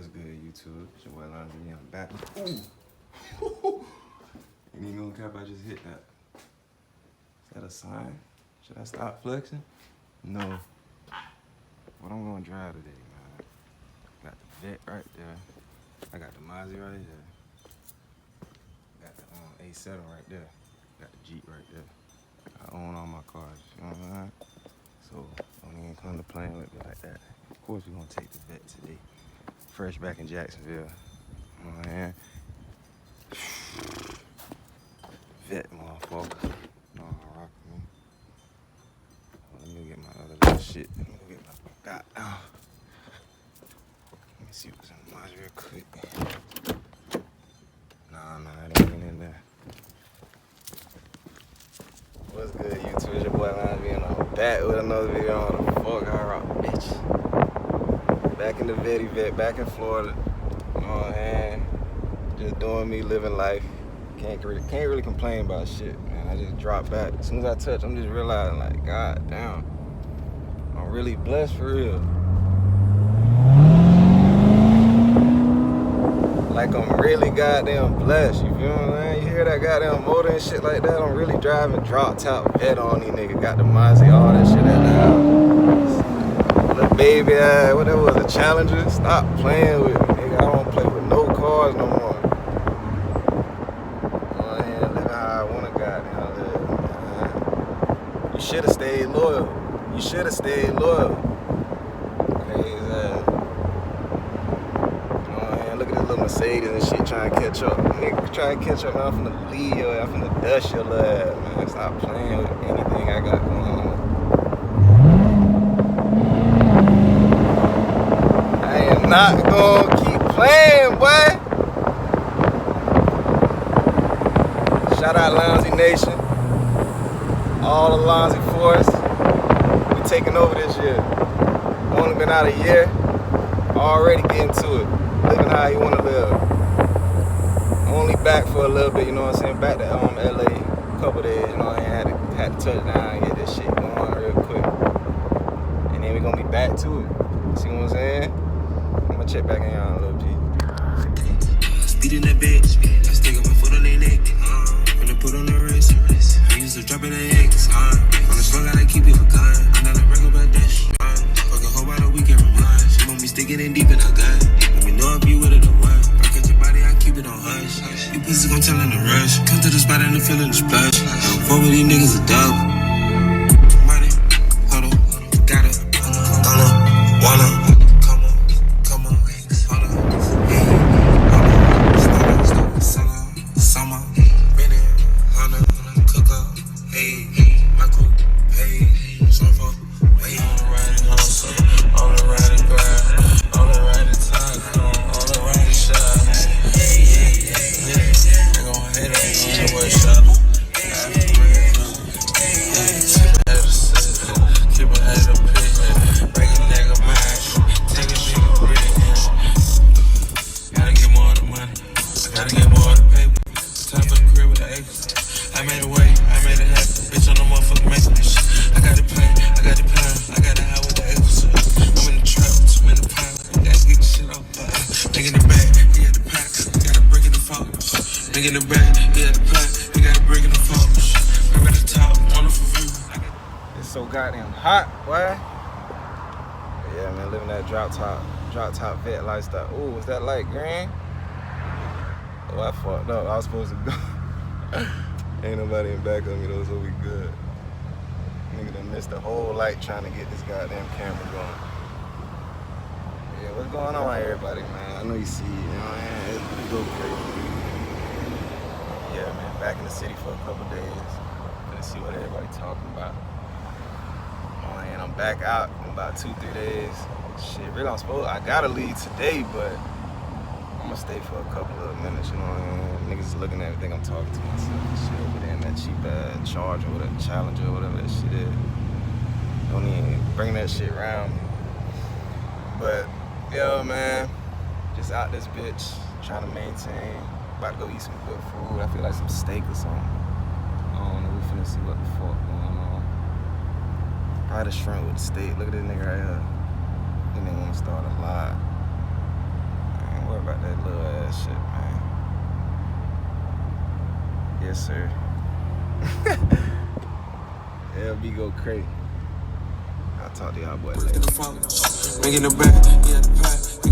What's good, YouTube? It's your boy Lonzo. I'm back. Ooh! Ain't even no cap, I just hit that. Is that a sign? Should I stop flexing? No. What I'm gonna drive today, man? Got the Vet right there. I got the Maserati right here. Got the A7 right there. Got the Jeep right there. I own all my cars, you know what I'm saying? So don't even come to playing with me like that. Of course we're gonna take the Vet today. Fresh back in Jacksonville. You know what I'm saying? Vet motherfucker. No, rock me. Let me get my other little shit. Let me go get my got now. Let me see what's in the lodge real quick. Nah, it ain't even in there. What's good, YouTube? It's your boy Lonzo. I'm back with another video on the fuck I rock, bitch. Back in the Vet, back in Florida. You know what I'm saying? Just doing me, living life. Can't really complain about shit, man. I just dropped back. As soon as I touch, I'm just realizing, like, god damn, I'm really blessed for real. Like, I'm really goddamn blessed, you feel what I'm saying? You hear that goddamn motor and shit like that? I'm really driving drop top Vet on these niggas. Got the Mazda, all that shit at the house. Little baby ass, what that was, a Challenger? Stop playing with me, nigga. I don't play with no cars no more. You should have stayed loyal. Crazy ass. Man, look at this little Mercedes and shit trying to catch up. Nigga, trying to catch up, man. I'm finna leave your ass. I'm finna dust your little ass, man. Stop playing with anything I got going on. I am not gonna keep playing, boy. Shout out Lonzy Nation. All the Lonzy Force. We taking over this year. Only been out a year. Already getting to it. Living how you want to live. Only back for a little bit, you know what I'm saying? Back to LA a couple days, you know what I'm saying? Had to touch down and get this shit going real quick. And then we gonna be back to it. See what I'm saying? I'm gonna check back in on a little bit. Speed in that bitch. I stick up my foot on their neck. Gonna put on the wrist. I used to drop in the X. On the slug, I keep it for gun. I'm not a regular about that shit. Fuck a whole about a weekend remind. She want me sticking in deep in her gun. Let me know if you with it or what. If I catch your body, I keep it on hush. You pussies gon' tell in the rush. Come to the spot and the feeling the splash. Fuck with these niggas a dub. Money, hold on, gotta, wanna. Come on, hold on. Summer, minute, hunter, cook up, hey, my crew, hey, surfer, wait. On the riding hustle, on the riding grind, on the riding time, on the riding shot. Yeah. They gon' hate us on the workshop. Keep a hater pitch, break a nigga mind, take a nigga breath. Gotta get more of the money, gotta get more of the paper. Time for the crib with the acres. I made a way, I made it happen. Bitch, on the motherfucking making this shit. I got the plan, I got the plan, I got the high with the acres. I'm in the trap, too many pilots. Let's get the shit off. Nigga in the back, he had the pack, he got a brick in the phone. Nigga in the back, he had the pack, he got a brick in the phone. I'm at the top, wonderful view. It's so goddamn hot, boy. But yeah, man, living that drop top Vet lifestyle. Ooh, was that light green? Oh, I fucked up. I was supposed to go. Ain't nobody in back of me though, so we good. Nigga done missed the whole light trying to get this goddamn camera going. Yeah, what's going on, everybody, man? I know you see, you know what I'm saying? It's go crazy. Yeah, man, back in the city for a couple days. Let's see what everybody talking about. Oh, and I'm back out in about 2-3 days. Shit, really, I gotta leave today, but I'm gonna stay for a couple of minutes, you know what I mean? Niggas is looking at everything I'm talking to myself and shit over there in that cheap ass Charger or whatever, Challenger or whatever that shit is. Don't even bring that shit around me. But, yo, man, just out this bitch, trying to maintain. About to go eat some good food. I feel like some steak or something. I don't know, we finna see what the fuck going on. Probably the shrimp with the steak. Look at this nigga right here. This nigga wanna start a lie. about that little ass shit, man. Yes, sir. LB go crazy. I'll talk to y'all boy later. Making the back, yeah, the pack.